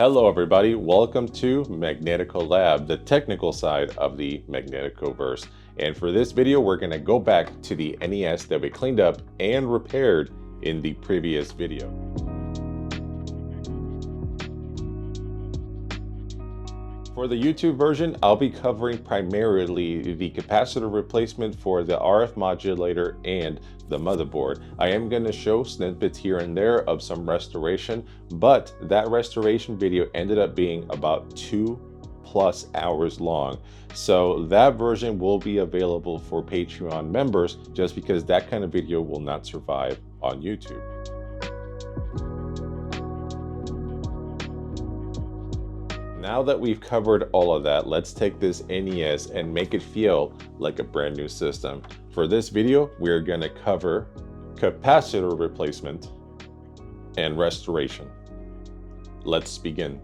Hello everybody, welcome to Magneteco Lab, the technical side of the Magnetico verse. And for this video, we're going to go back to the NES that we cleaned up and repaired in the previous video. For the YouTube version, I'll be covering primarily the capacitor replacement for the RF modulator and the motherboard. I am going to show snippets here and there of some restoration, but that restoration video ended up being about 2+ hours long. So that version will be available for Patreon members just because that kind of video will not survive on YouTube. Now that we've covered all of that, let's take this NES and make it feel like a brand new system. For this video, we're going to cover capacitor replacement and restoration. Let's begin.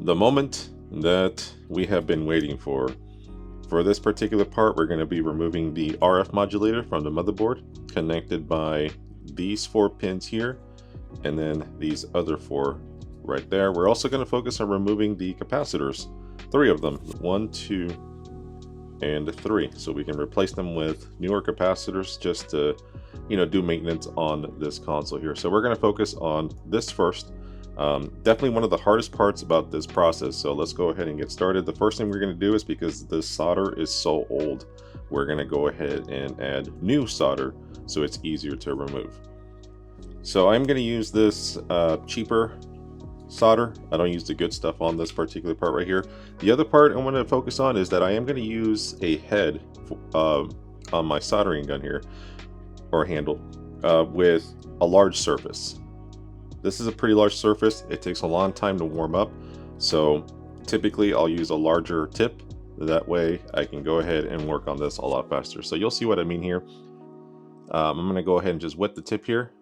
The moment that we have been waiting for. For this particular part, we're going to be removing the RF modulator from the motherboard, connected by these 4 pins here, and then these other 4 right there. We're also going to focus on removing the capacitors, 3 of them, 1, 2, and 3, so we can replace them with newer capacitors just to, do maintenance on this console here. So we're going to focus on this first. Definitely one of the hardest parts about this process, so let's go ahead and get started. The first thing we're going to do is, because this solder is so old, we're going to go ahead and add new solder so it's easier to remove. So I'm going to use this cheaper solder. I don't use the good stuff on this particular part right here. The other part I want to focus on is that I am going to use a head on my soldering gun here, or handle, with a large surface. This is a pretty large surface. It takes a long time to warm up, so typically I'll use a larger tip. That way I can go ahead and work on this a lot faster. So you'll see what I mean here. I'm going to go ahead and just wet the tip here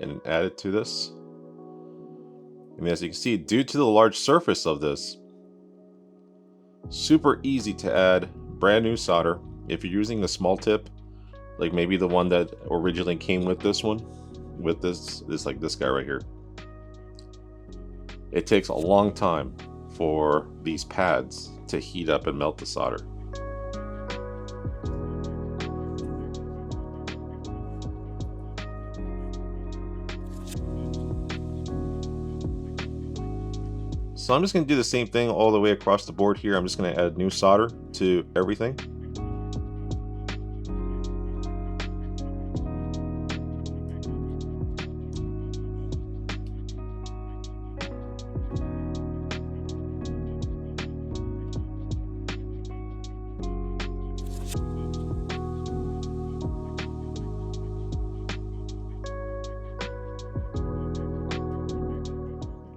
and add it to this. And as you can see, due to the large surface of this, super easy to add brand new solder. If you're using a small tip, like maybe the one that originally came with this one, with this like this guy right here, it takes a long time for these pads to heat up and melt the solder. So I'm just going to do the same thing all the way across the board here. I'm just going to add new solder to everything.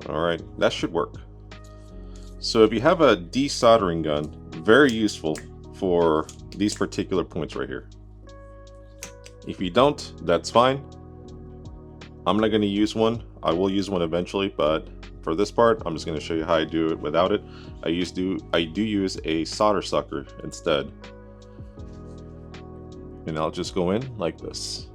Alright, that should work. So if you have a desoldering gun, very useful for these particular points right here. If you don't, that's fine. I'm not going to use one. I will use one eventually, but for this part, I'm just going to show you how I do it without it. I do use a solder sucker instead. And I'll just go in like this.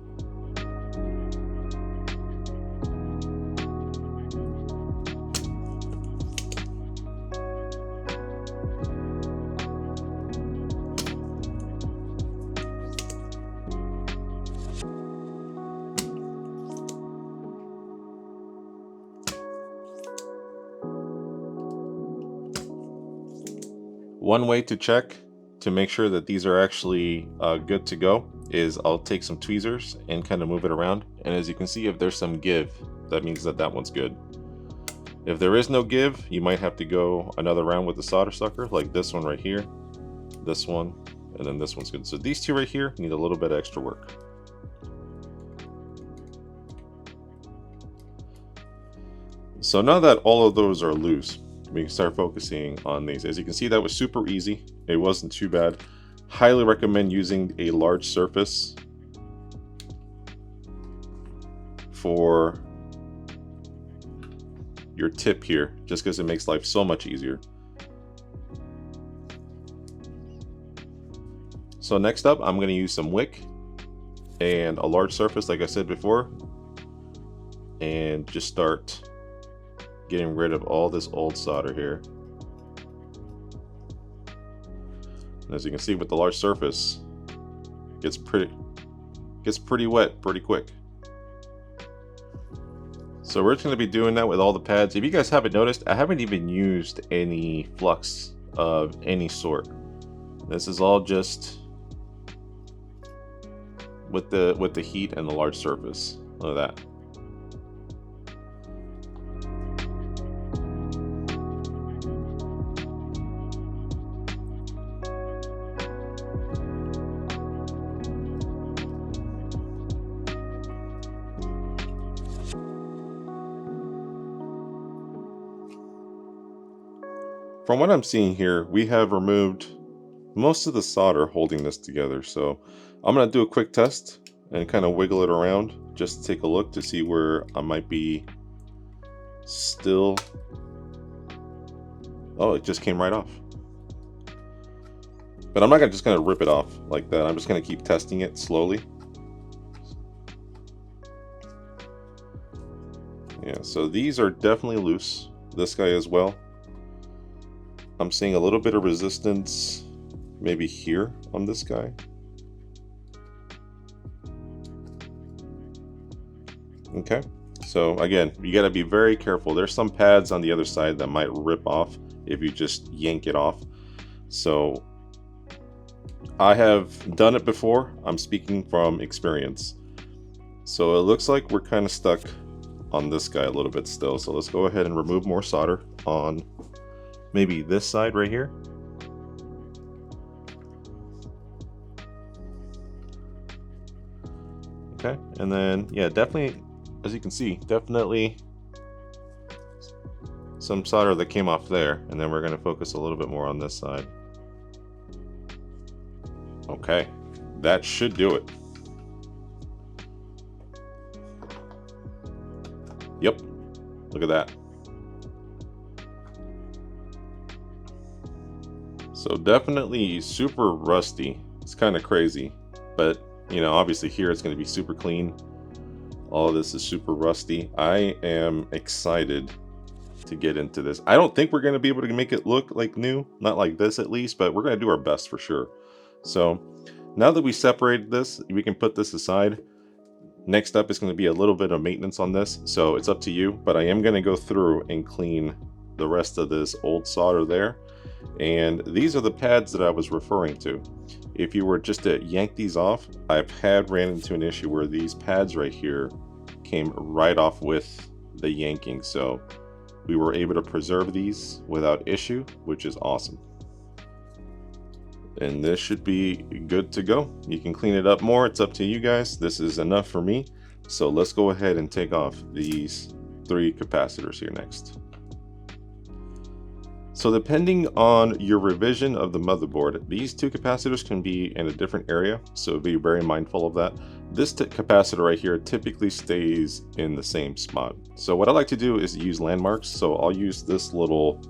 One way to check to make sure that these are actually good to go is I'll take some tweezers and kind of move it around, and as you can see, if there's some give, that means that that one's good. If there is no give, you might have to go another round with the solder sucker, like this one right here, this one, and then this one's good. So these two right here need a little bit of extra work. So now that all of those are loose, we can start focusing on these. As you can see, that was super easy. It wasn't too bad. Highly recommend using a large surface for your tip here, just because it makes life so much easier. So next up, I'm going to use some wick and a large surface, like I said before, and just start getting rid of all this old solder here. And as you can see, with the large surface, it gets pretty wet pretty quick. So we're just going to be doing that with all the pads. If you guys haven't noticed, I haven't even used any flux of any sort. This is all just with the heat and the large surface. Look at that. From what I'm seeing here, we have removed most of the solder holding this together. So I'm going to do a quick test and kind of wiggle it around just to take a look to see where I might be still. Oh, it just came right off. But I'm not just going to rip it off like that. I'm just going to keep testing it slowly. Yeah, so these are definitely loose. This guy as well. I'm seeing a little bit of resistance maybe here on this guy. Okay, so again, you got to be very careful. There's some pads on the other side that might rip off if you just yank it off. So I have done it before. I'm speaking from experience. So it looks like we're kind of stuck on this guy a little bit still. So let's go ahead and remove more solder on maybe this side right here. Okay, and then yeah, definitely, as you can see, definitely some solder that came off there, and then we're going to focus a little bit more on this side. Okay, that should do it. Yep, look at that. So definitely super rusty. It's kind of crazy, but you know, obviously here it's going to be super clean. All of this is super rusty. I am excited to get into this. I don't think we're going to be able to make it look like new, not like this at least, but we're going to do our best for sure. So now that we separated this, we can put this aside. Next up is going to be a little bit of maintenance on this, so it's up to you, but I am going to go through and clean the rest of this old solder there. And these are the pads that I was referring to. If you were just to yank these off, I've ran into an issue where these pads right here came right off with the yanking. So we were able to preserve these without issue, which is awesome. And this should be good to go. You can clean it up more. It's up to you guys. This is enough for me. So let's go ahead and take off these 3 capacitors here next. So depending on your revision of the motherboard, these 2 capacitors can be in a different area, so be very mindful of that. This capacitor right here typically stays in the same spot. So what I like to do is use landmarks. So I'll use this little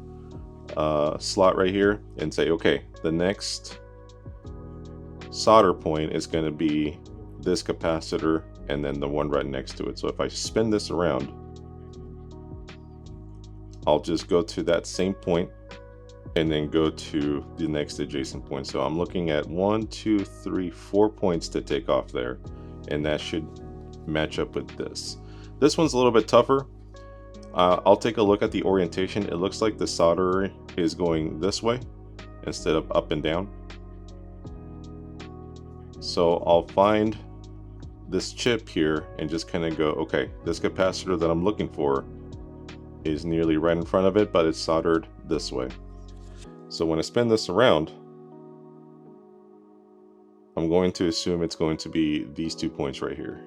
slot right here and say, okay, the next solder point is going to be this capacitor and then the one right next to it. So if I spin this around, I'll just go to that same point and then go to the next adjacent point. So I'm looking at 1, 2, 3, 4 points to take off there, and that should match up with this. This one's a little bit tougher. I'll take a look at the orientation. It looks like the solder is going this way instead of up and down. So I'll find this chip here and just kind of go, okay, this capacitor that I'm looking for is nearly right in front of it, but it's soldered this way. So when I spin this around, I'm going to assume it's going to be these 2 points right here.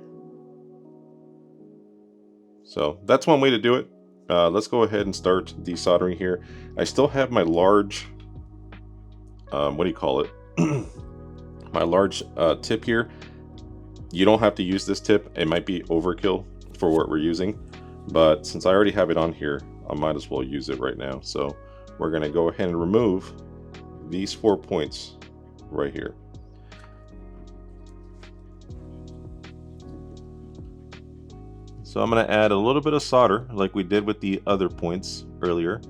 So that's one way to do it. Let's go ahead and start desoldering here. I still have my large, what do you call it? My large tip here. You don't have to use this tip. It might be overkill for what we're using, but since I already have it on here, I might as well use it right now. So we're going to go ahead and remove these 4 points right here. So I'm going to add a little bit of solder like we did with the other points earlier.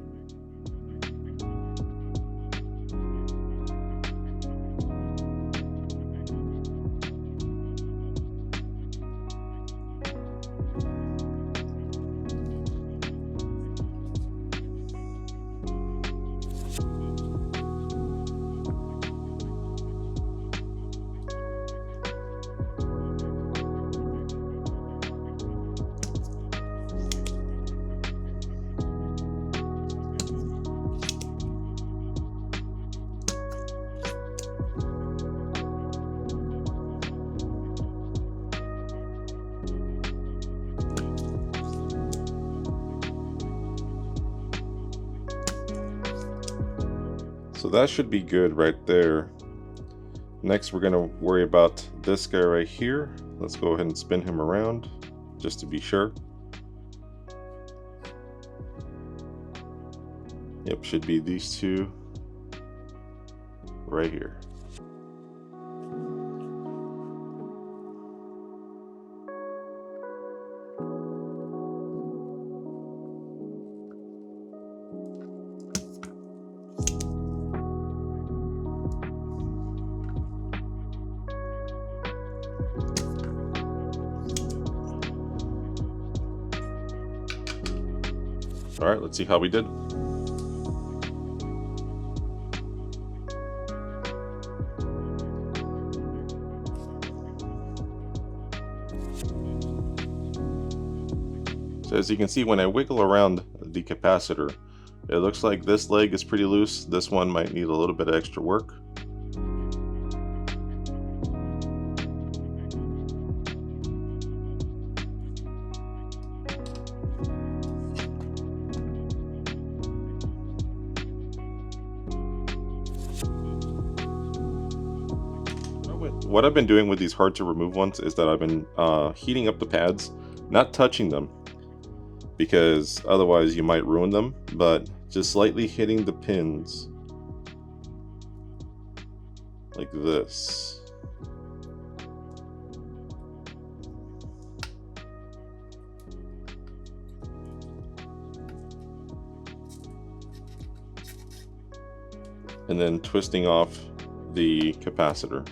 So that should be good right there. Next, we're going to worry about this guy right here. Let's go ahead and spin him around just to be sure. Yep, should be these two right here. All right, let's see how we did. So as you can see, when I wiggle around the capacitor, it looks like this leg is pretty loose. This one might need a little bit of extra work. What I've been doing with these hard to remove ones is that I've been heating up the pads, not touching them, because otherwise you might ruin them, but just slightly hitting the pins like this. And then twisting off the capacitor.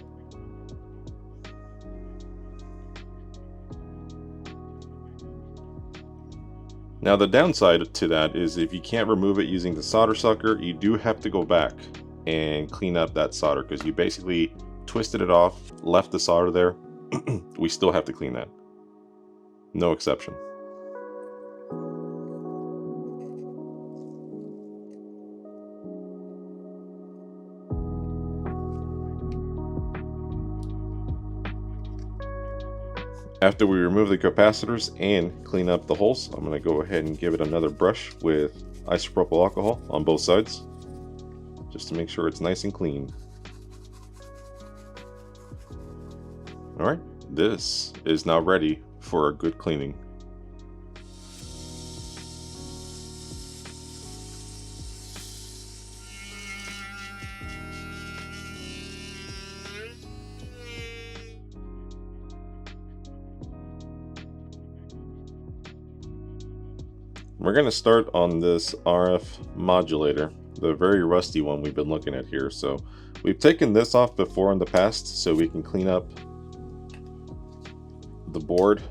Now the downside to that is if you can't remove it using the solder sucker, you do have to go back and clean up that solder because you basically twisted it off, left the solder there. We still have to clean that. No exception. After we remove the capacitors and clean up the holes, I'm going to go ahead and give it another brush with isopropyl alcohol on both sides, just to make sure it's nice and clean. Alright, this is now ready for a good cleaning. We're going to start on this RF modulator, the very rusty one we've been looking at here. So we've taken this off before in the past so we can clean up the board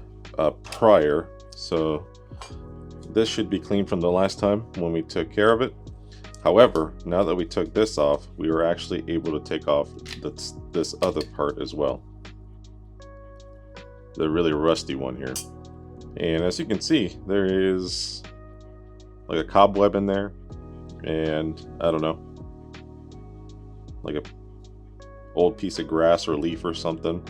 prior. So this should be clean from the last time when we took care of it. However, now that we took this off, we were actually able to take off this other part as well. The really rusty one here. And as you can see, there is like a cobweb in there, and I don't know, like a old piece of grass or leaf or something.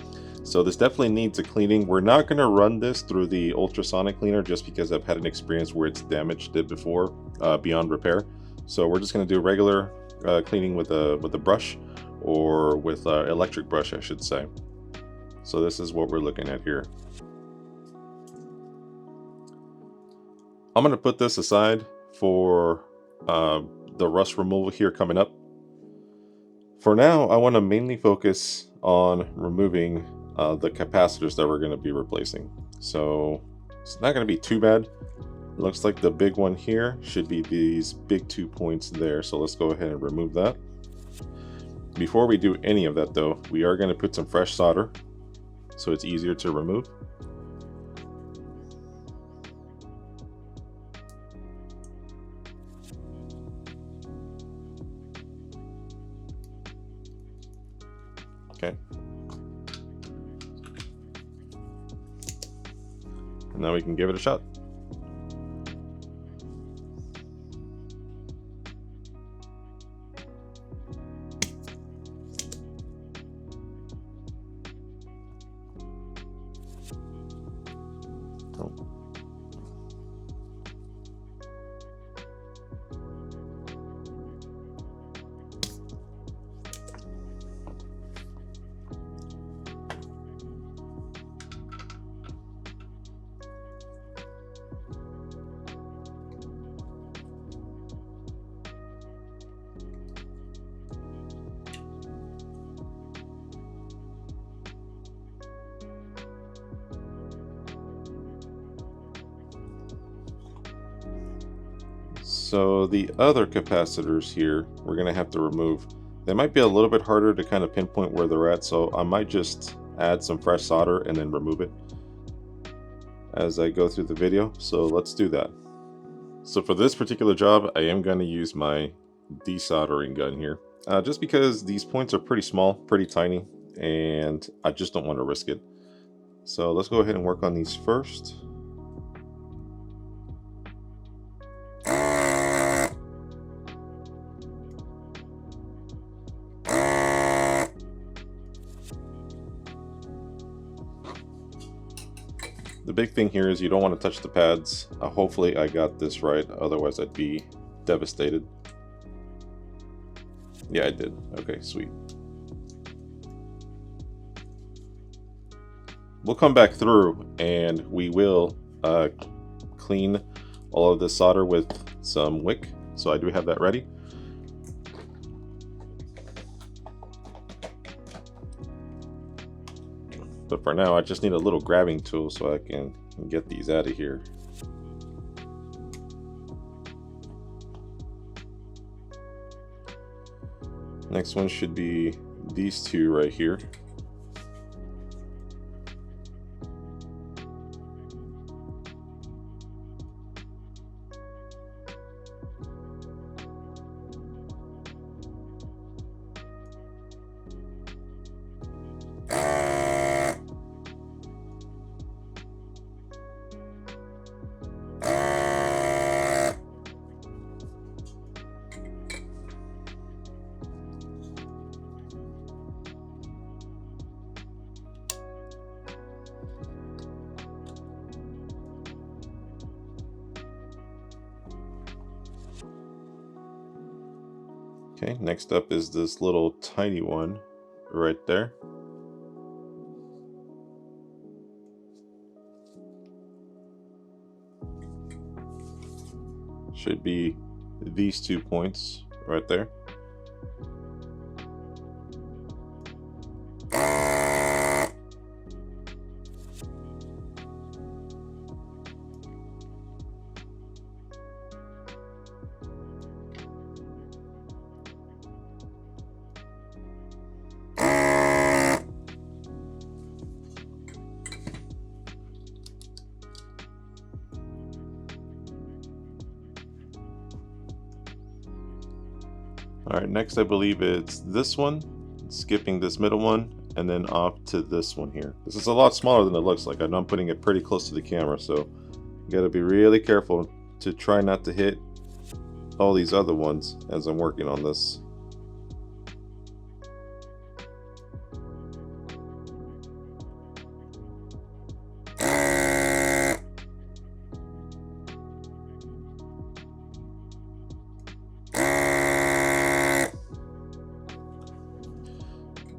So this definitely needs a cleaning. We're not going to run this through the ultrasonic cleaner just because I've had an experience where it's damaged it before beyond repair. So we're just going to do regular cleaning with a brush, or with electric brush, I should say. So this is what we're looking at here. I'm going to put this aside for the rust removal here coming up. For now, I want to mainly focus on removing the capacitors that we're going to be replacing. So it's not going to be too bad. It looks like the big one here should be these big 2 points there. So let's go ahead and remove that. Before we do any of that though, we are going to put some fresh solder so it's easier to remove. Okay. And now we can give it a shot. Oh. So the other capacitors here, we're going to have to remove. They might be a little bit harder to kind of pinpoint where they're at, so I might just add some fresh solder and then remove it as I go through the video. So let's do that. So for this particular job, I am going to use my desoldering gun here, just because these points are pretty small, pretty tiny, and I just don't want to risk it. So let's go ahead and work on these first. The big thing here is you don't want to touch the pads. Hopefully I got this right, otherwise I'd be devastated. Yeah, I did. Okay, sweet. We'll come back through and we will clean all of this solder with some wick. So I do have that ready. But for now, I just need a little grabbing tool so I can get these out of here. Next one should be these two right here. Okay, next up is this little tiny one right there. Should be these 2 points right there. All right, next I believe it's this one, skipping this middle one, and then off to this one here. This is a lot smaller than it looks like. I know I'm putting it pretty close to the camera, so you gotta be really careful to try not to hit all these other ones as I'm working on this.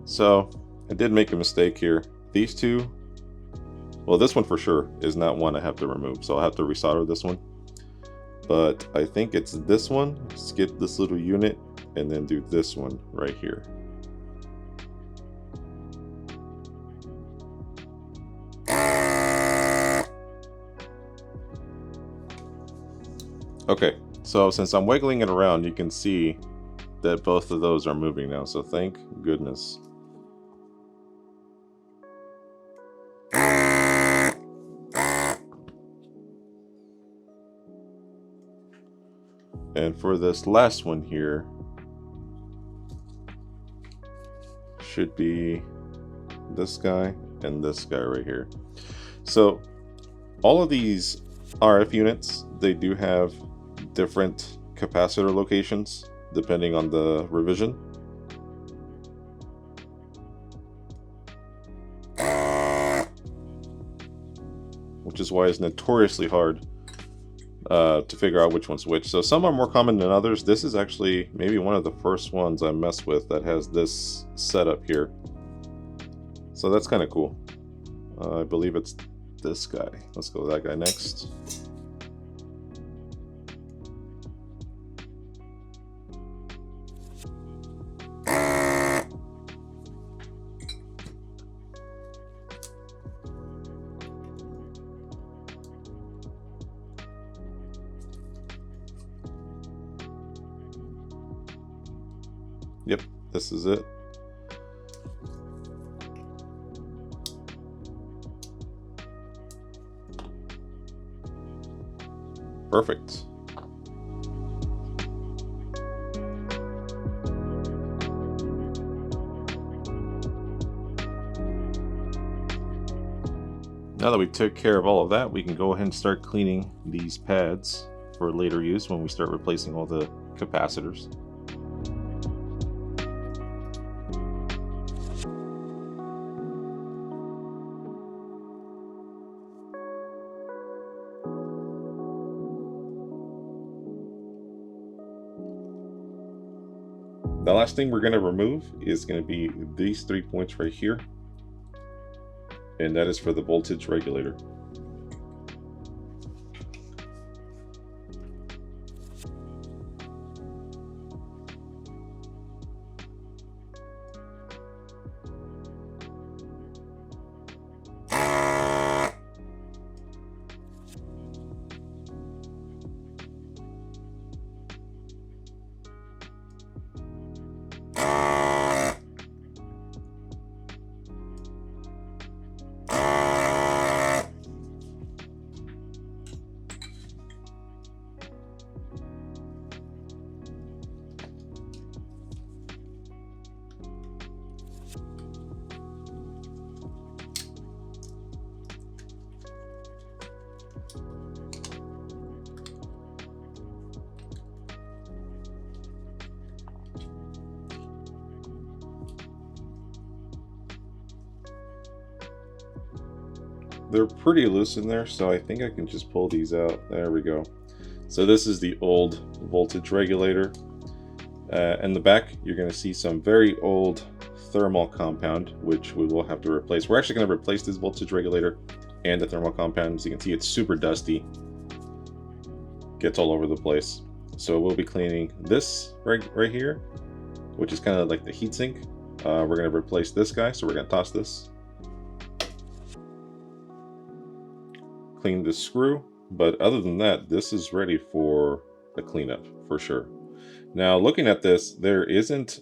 So I did make a mistake here. These two, well, this one for sure is not one I have to remove, so I'll have to resolder this one. But I think it's this one, skip this little unit, and then do this one right here. Okay, so since I'm wiggling it around, you can see that both of those are moving now, so thank goodness. And for this last one here, should be this guy and this guy right here. So all of these RF units, they do have different capacitor locations depending on the revision. Which is why it's notoriously hard to figure out which one's which. So some are more common than others. This is actually maybe one of the first ones I messed with that has this setup here. So that's kind of cool. I believe it's this guy. Let's go with that guy next. Yep, this is it. Perfect. Now that we took care of all of that, we can go ahead and start cleaning these pads for later use when we start replacing all the capacitors. The last thing we're going to remove is going to be these 3 points right here, and that is for the voltage regulator. They're pretty loose in there, so I think I can just pull these out. There we go. So this is the old voltage regulator. In the back, you're going to see some very old thermal compound, which we will have to replace. We're actually going to replace this voltage regulator and the thermal compound. As you can see, it's super dusty. Gets all over the place. So we'll be cleaning this right here, which is kind of like the heatsink. We're going to replace this guy, so we're going to toss this. Clean the screw, but other than that, this is ready for a cleanup for sure. Now, looking at this, there isn't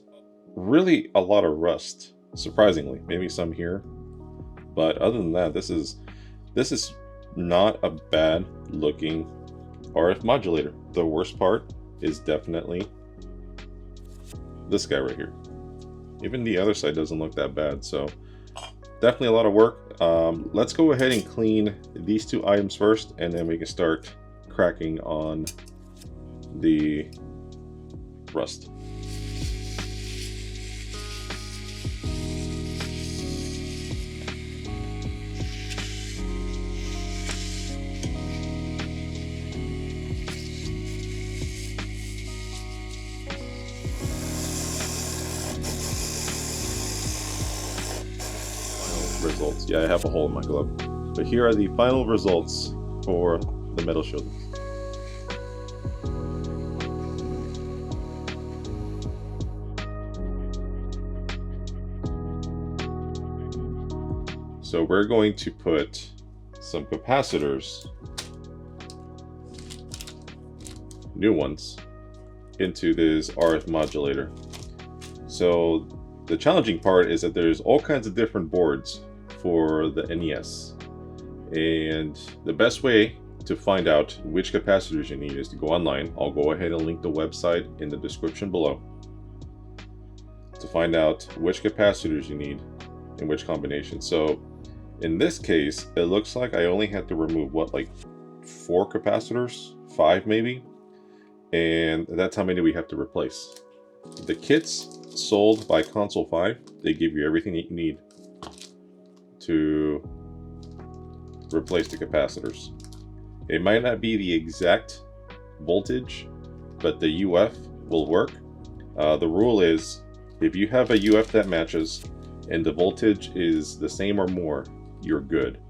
really a lot of rust, surprisingly. Maybe some here, but other than that, this is not a bad looking RF modulator. The worst part is definitely this guy right here. Even the other side doesn't look that bad, so definitely a lot of work. Let's go ahead and clean these two items first, and then we can start cracking on the rust. Results. Yeah, I have a hole in my glove. But here are the final results for the metal shielding. So we're going to put some capacitors, new ones, into this RF modulator. So the challenging part is that there's all kinds of different boards for the NES, and the best way to find out which capacitors you need is to go online. I'll go ahead and link the website in the description below to find out which capacitors you need in which combination. So in this case, it looks like I only had to remove what, like 4 capacitors, 5 maybe, and that's how many we have to replace. The kits sold by Console 5, they give you everything you need to replace the capacitors. It might not be the exact voltage, but the UF will work. The rule is, if you have a UF that matches and the voltage is the same or more, you're good.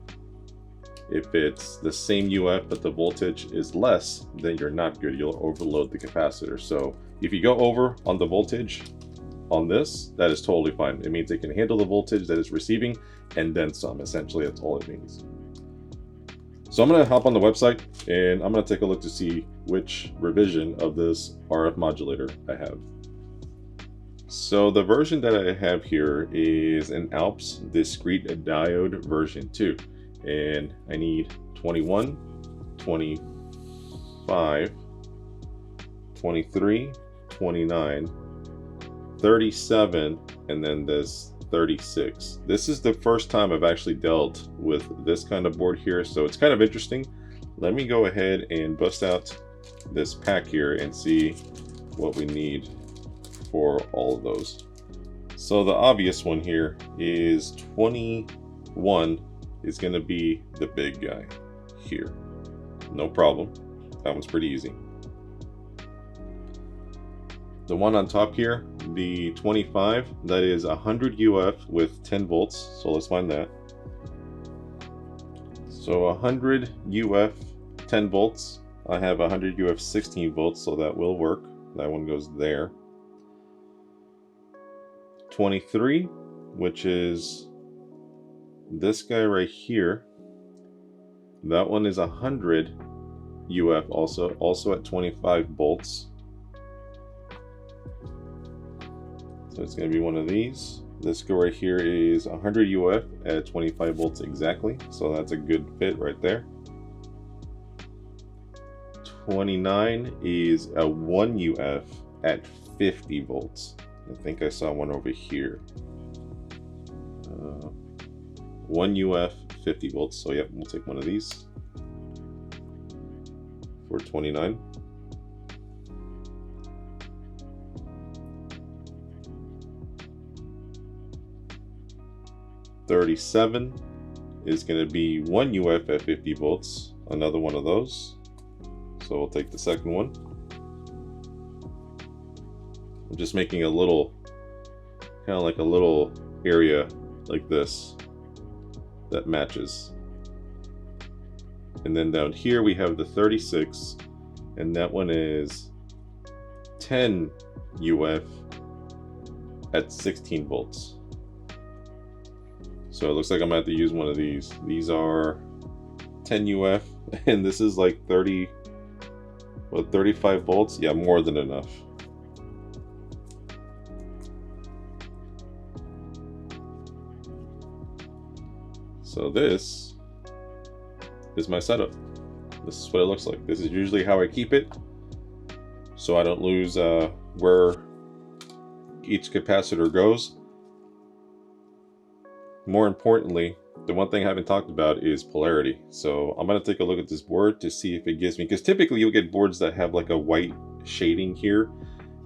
If it's the same UF but the voltage is less, then you're not good. You'll overload the capacitor. So if you go over on the voltage on this, that is totally fine. It means it can handle the voltage that it's receiving and then some. Essentially, that's all it means. So I'm going to hop on the website and I'm going to take a look to see which revision of this RF modulator I have. So the version that I have here is an Alps discrete diode version 2, and I need 21, 25, 23, 29, 37, and then this 36. This is the first time I've actually dealt with this kind of board here, so it's kind of interesting. Let me go ahead and bust out this pack here and see what we need for all of those. So the obvious one here is 21 is going to be the big guy here. No problem. That one's pretty easy. The one on top here, the 25, that is 100 UF with 10 volts. So let's find that. So 100 UF 10 volts. I have 100 UF 16 volts, so that will work. That one goes there. 23, which is this guy right here. That one is 100 UF also at 25 volts. So it's going to be one of these. This guy right here is 100 UF at 25 volts exactly. So that's a good fit right there. 29 is a 1 UF at 50 volts. I think I saw one over here. 1 UF 50 volts. So yep, we'll take one of these for 29. $37 is going to be 1 UF at 50 volts, another one of those. So we'll take the second one. I'm just making a little, kind of like a little area like this that matches. And then down here we have the 36, and that one is 10 UF at 16 volts. So it looks like I'm gonna have to use one of these. These are 10 UF, and this is like 30, what, 35 volts? Yeah, more than enough. So this is my setup. This is what it looks like. This is usually how I keep it, so I don't lose where each capacitor goes. More importantly, the one thing I haven't talked about is polarity. So I'm going to take a look at this board to see if it gives me, because typically you'll get boards that have like a white shading here,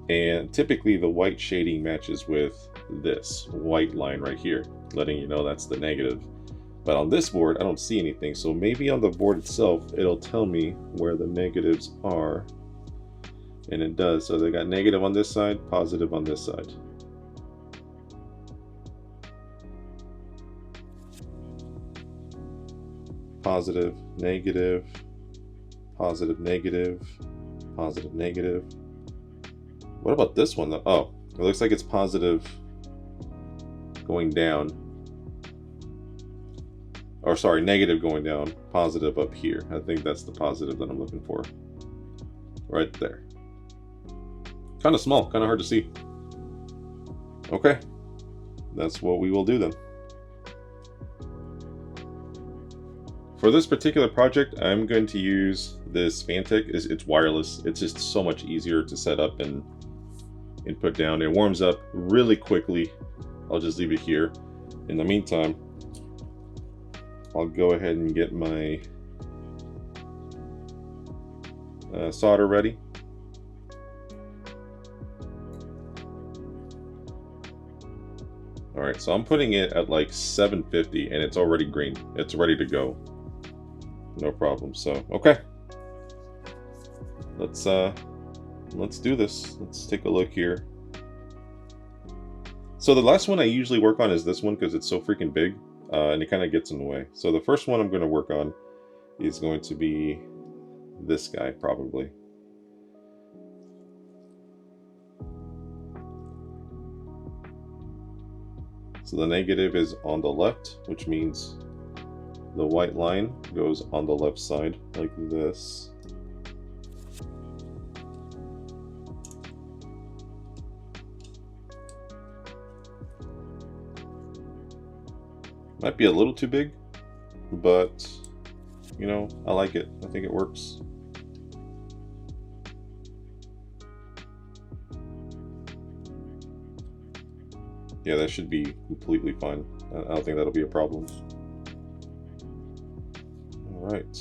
and typically the white shading matches with this white line right here, letting you know that's the negative. But on this board, I don't see anything, so maybe on the board itself, it'll tell me where the negatives are, and it does. So they got negative on this side, positive on this side. Positive, negative, positive, negative, positive, negative. What about this one though? Oh, it looks like it's positive going down. Or sorry, negative going down, positive up here. I think that's the positive that I'm looking for. Right there. Kind of small, kind of hard to see. Okay, that's what we will do then. For this particular project, I'm going to use this Fantech. It's wireless. It's just so much easier to set up and put down. It warms up really quickly. I'll just leave it here. In the meantime, I'll go ahead and get my solder ready. All right, so I'm putting it at like 750 and it's already green. It's ready to go. No problem. So, okay. Let's do this. Let's take a look here. So the last one I usually work on is this one because it's so freaking big, and it kind of gets in the way. So the first one I'm going to work on is going to be this guy, probably. So the negative is on the left, which means the white line goes on the left side like this. Might be a little too big, but you know, I like it. I think it works. Yeah, that should be completely fine. I don't think that'll be a problem. All right.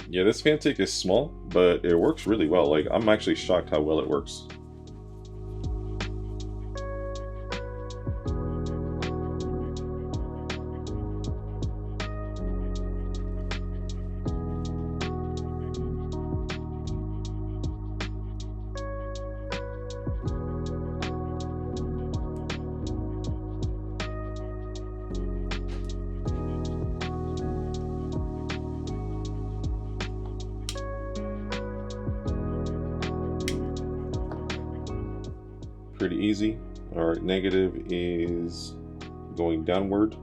Yeah, this Fantech is small, but it works really well. Like, I'm actually shocked how well it works. Pretty easy. All right, negative is going downward.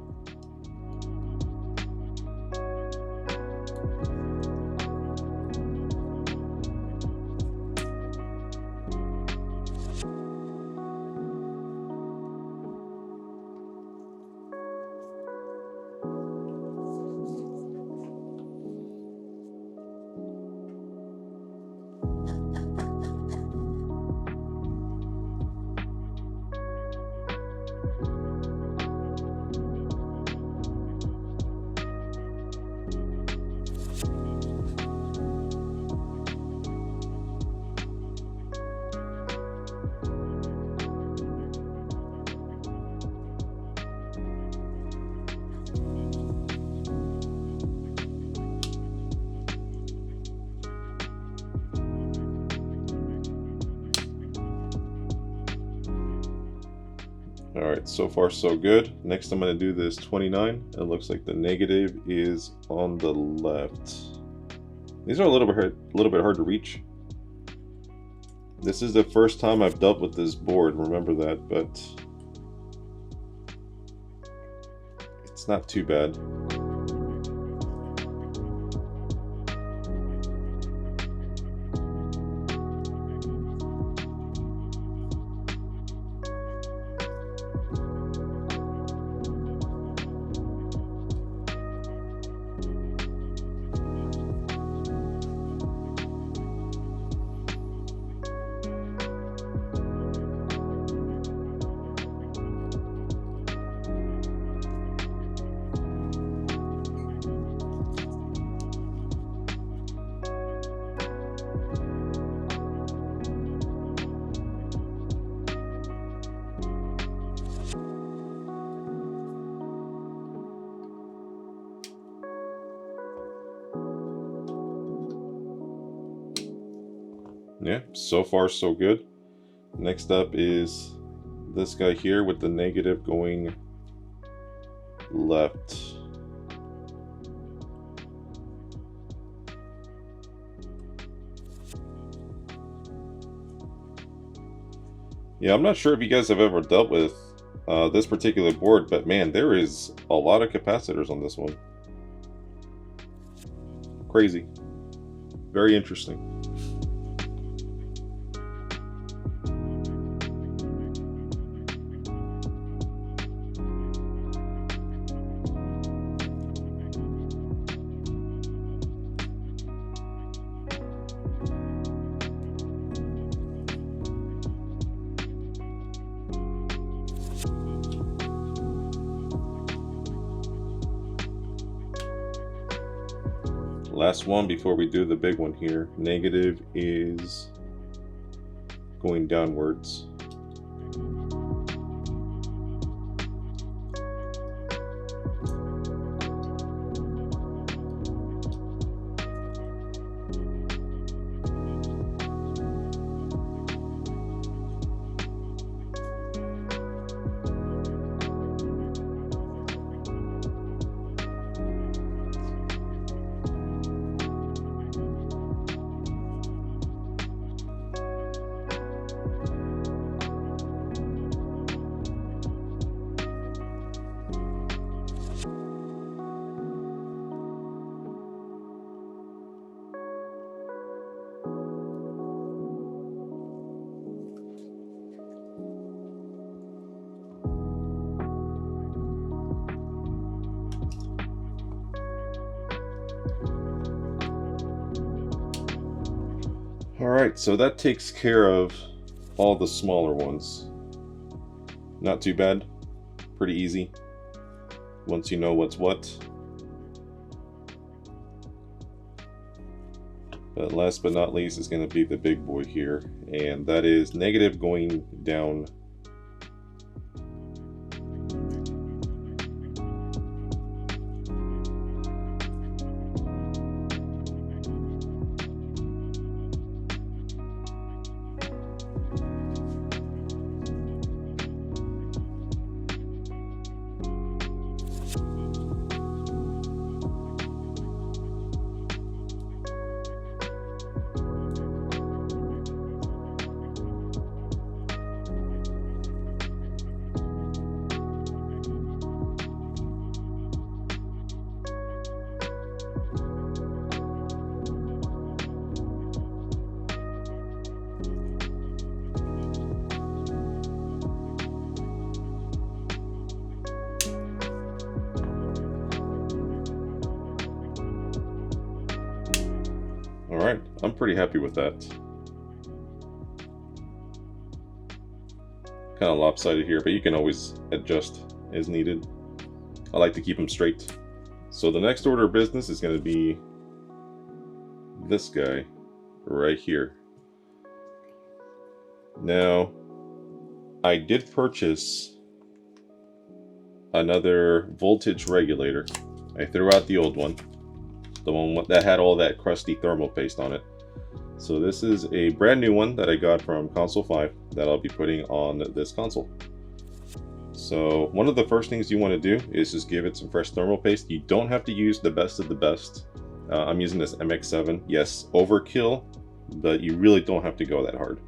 All right, so far so good. Next I'm going to do this 29. It looks like the negative is on the left. These are a little bit hard to reach. This is the first time I've dealt with this board, remember that, but it's not too bad. Yeah, so far so good. Next up is this guy here with the negative going left. Yeah, I'm not sure if you guys have ever dealt with this particular board, but man, there is a lot of capacitors on this one. Crazy. Very interesting. Last one before we do the big one here. Negative is going downwards. Alright, so that takes care of all the smaller ones. Not too bad. Pretty easy once you know what's what. But last but not least is going to be the big boy here, and that is negative going down. Alright, I'm pretty happy with that. Kind of lopsided here, but you can always adjust as needed. I like to keep them straight. So the next order of business is going to be this guy right here. Now, I did purchase another voltage regulator. I threw out the old one, the one that had all that crusty thermal paste on it. So this is a brand new one that I got from console 5 that I'll be putting on this console. So one of the first things you want to do is just give it some fresh thermal paste. You don't have to use the best of the best. I'm using this MX7. Yes, overkill, but you really don't have to go that hard.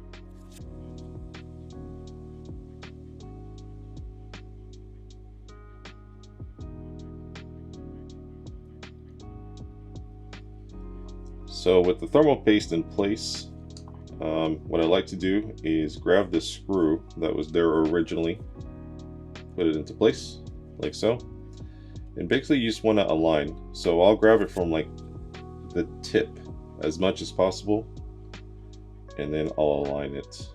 So with the thermal paste in place, what I like to do is grab the screw that was there originally, put it into place like so, and basically you just want to align. So I'll grab it from like the tip as much as possible, and then I'll align it.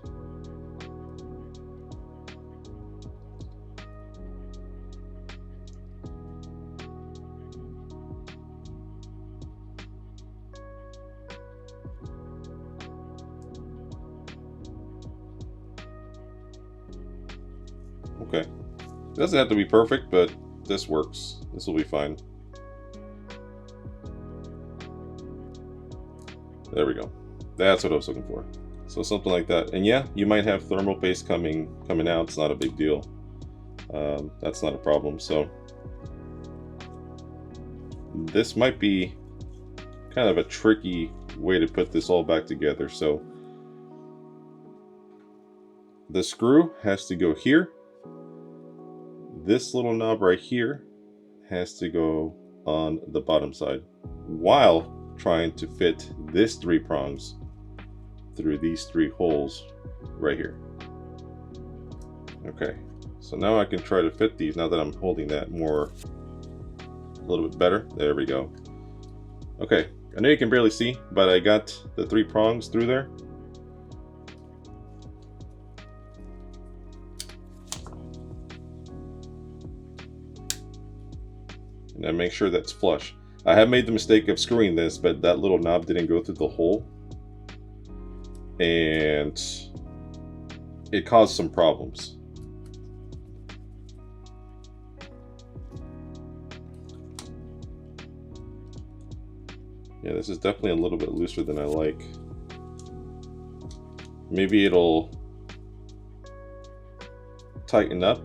Okay, it doesn't have to be perfect, but this works. This will be fine. There we go. That's what I was looking for. So something like that. And yeah, you might have thermal paste coming out. It's not a big deal. That's not a problem. So this might be kind of a tricky way to put this all back together. So the screw has to go here. This little knob right here has to go on the bottom side, while trying to fit this 3 prongs through these 3 holes right here. Okay, so now I can try to fit these now that I'm holding that a little bit better. There we go. Okay, I know you can barely see, but I got the 3 prongs through there. And I make sure that's flush. I have made the mistake of screwing this, but that little knob didn't go through the hole, and it caused some problems. Yeah, this is definitely a little bit looser than I like. Maybe it'll tighten up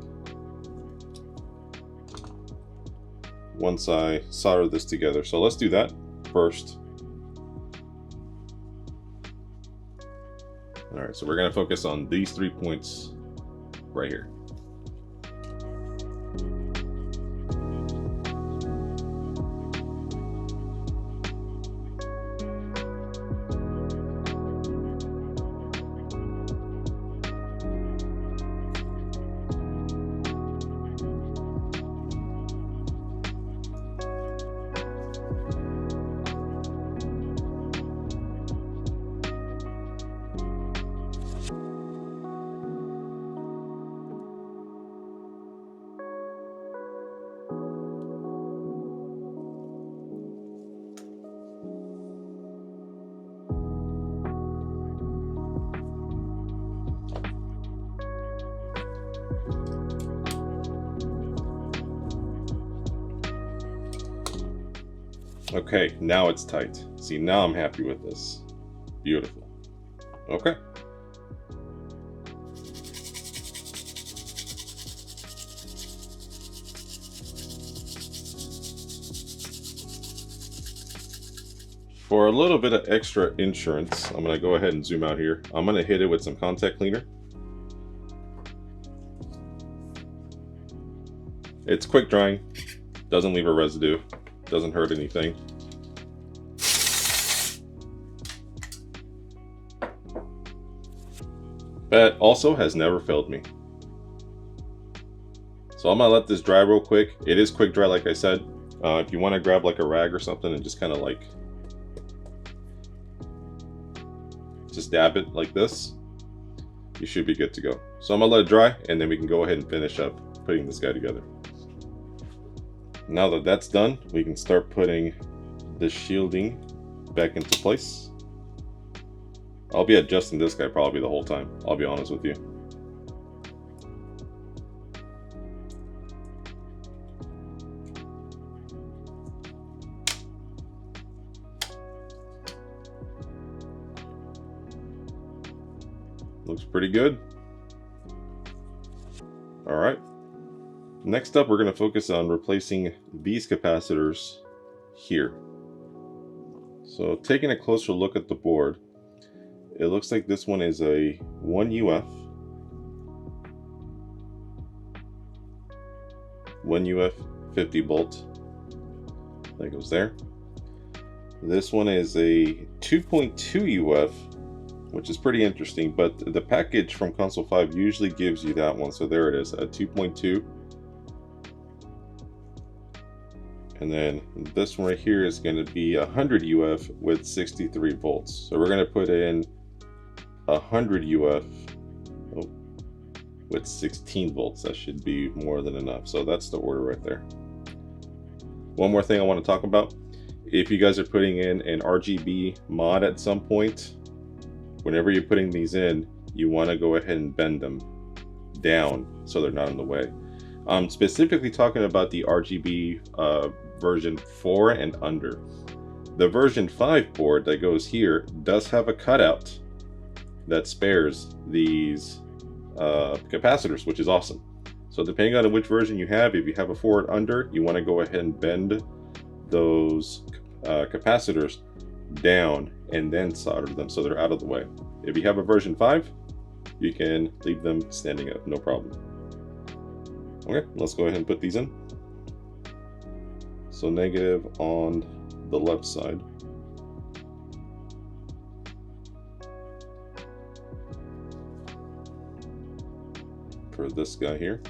once I solder this together. So let's do that first. All right, so we're going to focus on these 3 points right here. Okay, now it's tight. See, now I'm happy with this. Beautiful. Okay. For a little bit of extra insurance, I'm going to go ahead and zoom out here. I'm going to hit it with some contact cleaner. It's quick drying, doesn't leave a residue, doesn't hurt anything. That also has never failed me. So I'm gonna let this dry real quick. It is quick dry, like I said. If you want to grab like a rag or something and just kind of like just dab it like this, you should be good to go. So I'm gonna let it dry, and then we can go ahead and finish up putting this guy together. Now that that's done, we can start putting the shielding back into place. I'll be adjusting this guy probably the whole time, I'll be honest with you. Looks pretty good. All right. Next up, we're going to focus on replacing these capacitors here. So taking a closer look at the board, it looks like this one is a 1 UF, 50 volt. That goes there. This one is a 2.2 UF, which is pretty interesting, but the package from Console 5 usually gives you that one. So there it is, a 2.2. And then this one right here is going to be 100 UF with 63 volts. So we're going to put in 100 UF with 16 volts. That should be more than enough. So that's the order right there. One more thing I want to talk about. If you guys are putting in an RGB mod at some point, whenever you're putting these in, you want to go ahead and bend them down so they're not in the way. I'm specifically talking about the RGB version 4 and under. The version 5 board that goes here does have a cutout that spares these capacitors, which is awesome. So depending on which version you have, if you have a forward under, you want to go ahead and bend those capacitors down and then solder them so they're out of the way. If you have a version 5, you can leave them standing up, no problem. Okay, let's go ahead and put these in. So negative on the left side. For this guy here.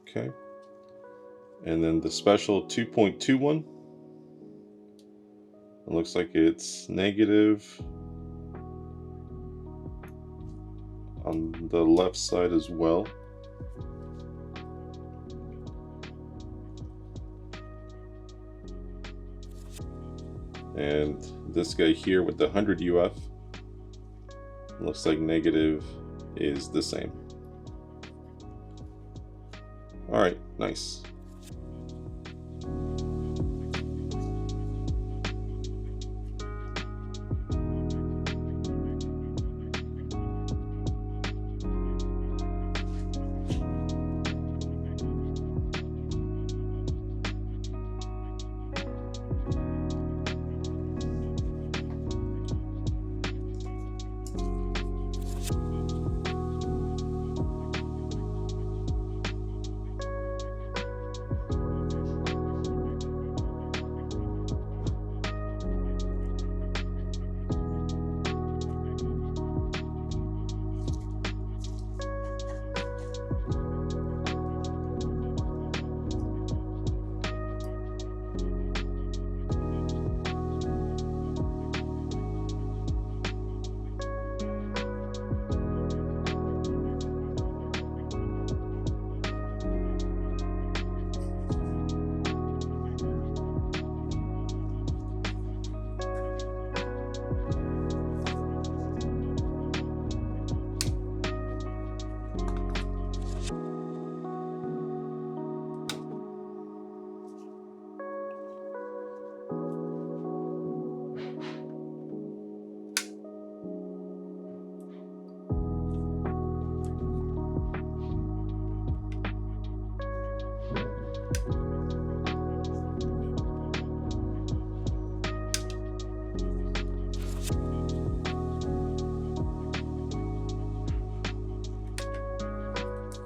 Okay. And then the special 2.21. It looks like it's negative on the left side as well. And this guy here with the 100 UF looks like negative is the same. All right, nice.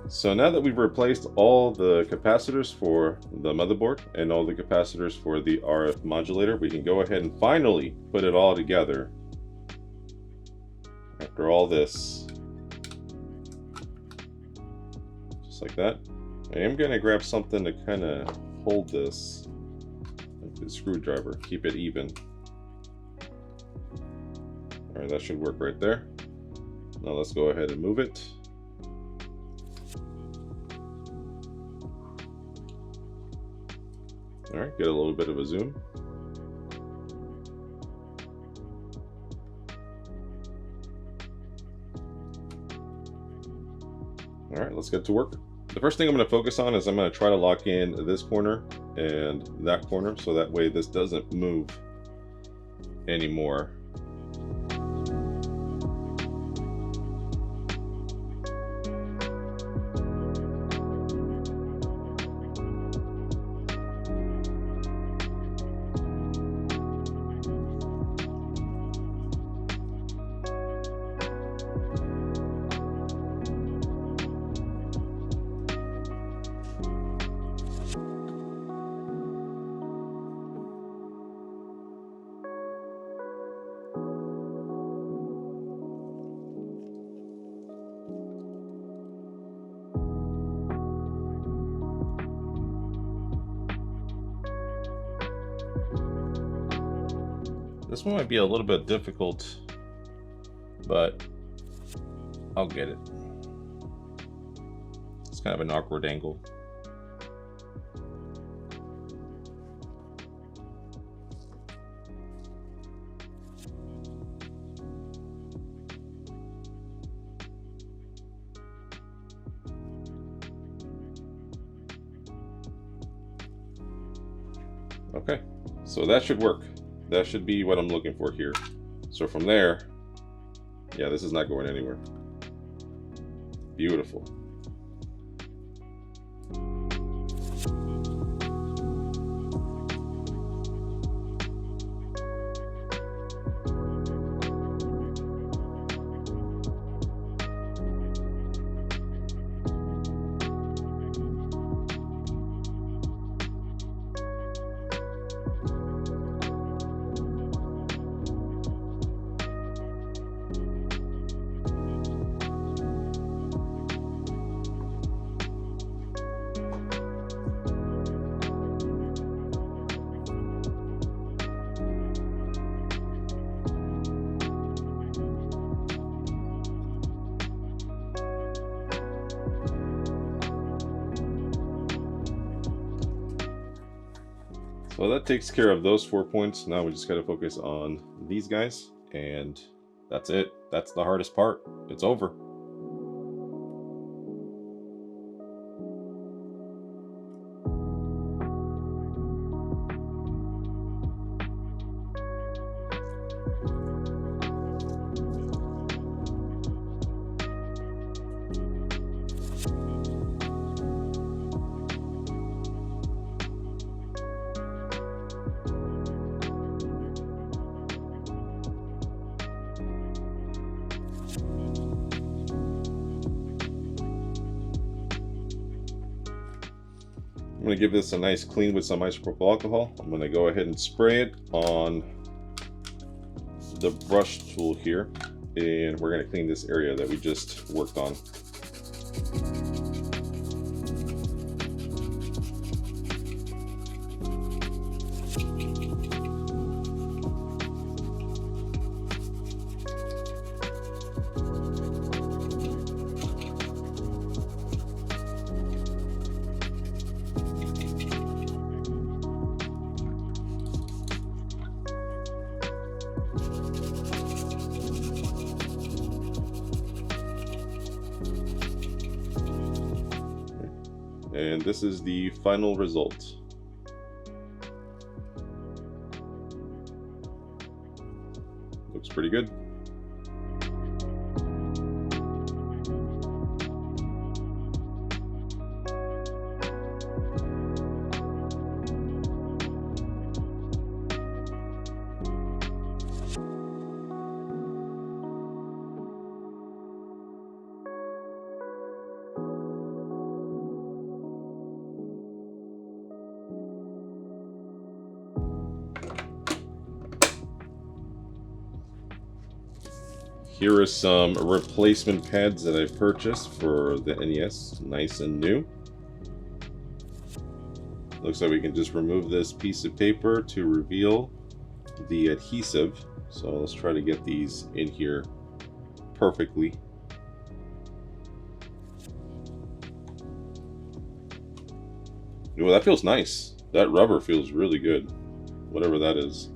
So now that we've replaced all the capacitors for the motherboard and all the capacitors for the RF modulator, we can go ahead and finally put it all together. After all this, just like that. I am going to grab something to kind of hold this, like the screwdriver, keep it even. All right, that should work right there. Now let's go ahead and move it. All right, get a little bit of a zoom. All right, let's get to work. The first thing I'm going to focus on is I'm going to try to lock in this corner and that corner so that way this doesn't move anymore. This one might be a little bit difficult, but I'll get it. It's kind of an awkward angle. Okay, So that should work. That should be what I'm looking for here. So from there, yeah, this is not going anywhere. Beautiful. So that takes care of those 4 points. Now we just got to focus on these guys, and that's it. That's the hardest part. It's over. I'm going to give this a nice clean with some isopropyl alcohol. I'm going to go ahead and spray it on the brush tool here, and we're going to clean this area that we just worked on. And this is the final result. Looks pretty good. Here are some replacement pads that I purchased for the NES, nice and new. Looks like we can just remove this piece of paper to reveal the adhesive. So let's try to get these in here perfectly. Well, that feels nice. That rubber feels really good, whatever that is.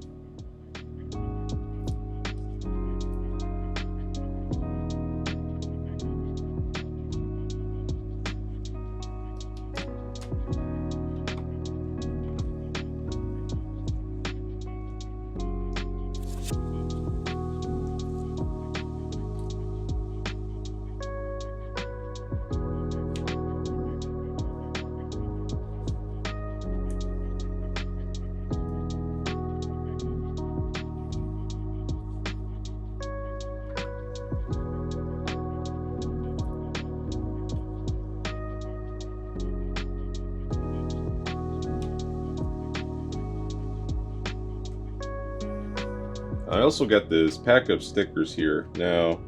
I also got this pack of stickers here. Now,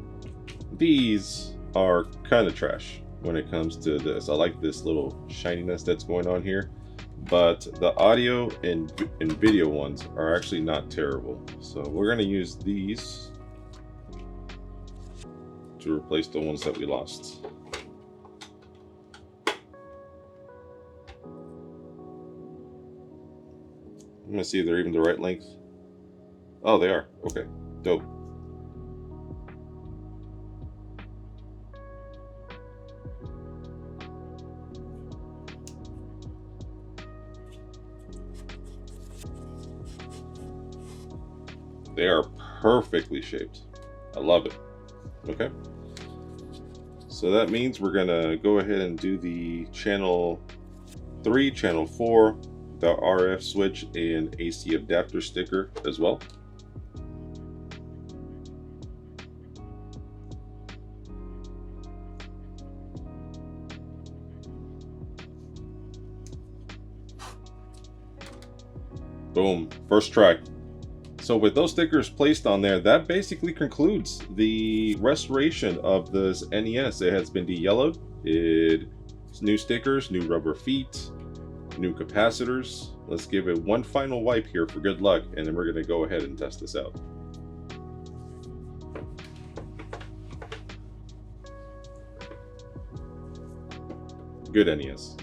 these are kind of trash when it comes to this. I like this little shininess that's going on here, but the audio and video ones are actually not terrible. So we're going to use these to replace the ones that we lost. I'm going to see if they're even the right length. Oh, they are. Okay, dope. They are perfectly shaped. I love it. Okay. So that means we're gonna go ahead and do the channel 3, channel 4, the RF switch and AC adapter sticker as well. Boom, first try. So with those stickers placed on there, that basically concludes the restoration of this NES. It has been de-yellowed. It's new stickers, new rubber feet, new capacitors. Let's give it one final wipe here for good luck, and then we're going to go ahead and test this out. Good NES.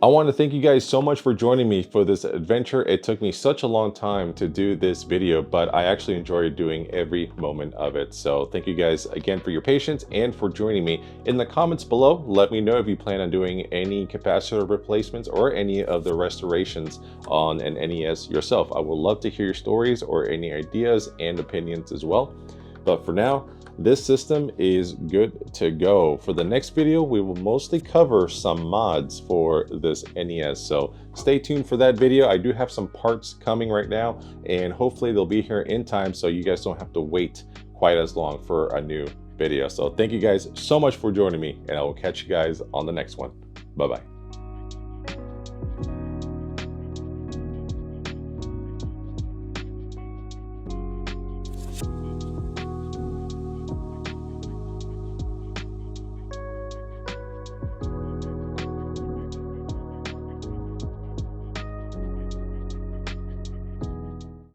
I want to thank you guys so much for joining me for this adventure. It took me such a long time to do this video, but I actually enjoyed doing every moment of it. So thank you guys again for your patience and for joining me. In the comments below, let me know if you plan on doing any capacitor replacements or any of the restorations on an NES yourself. I would love to hear your stories or any ideas and opinions as well. But for now, this system is good to go. For the next video, we will mostly cover some mods for this NES. So stay tuned for that video. I do have some parts coming right now, and hopefully they'll be here in time so you guys don't have to wait quite as long for a new video. So thank you guys so much for joining me, and I will catch you guys on the next one. Bye-bye.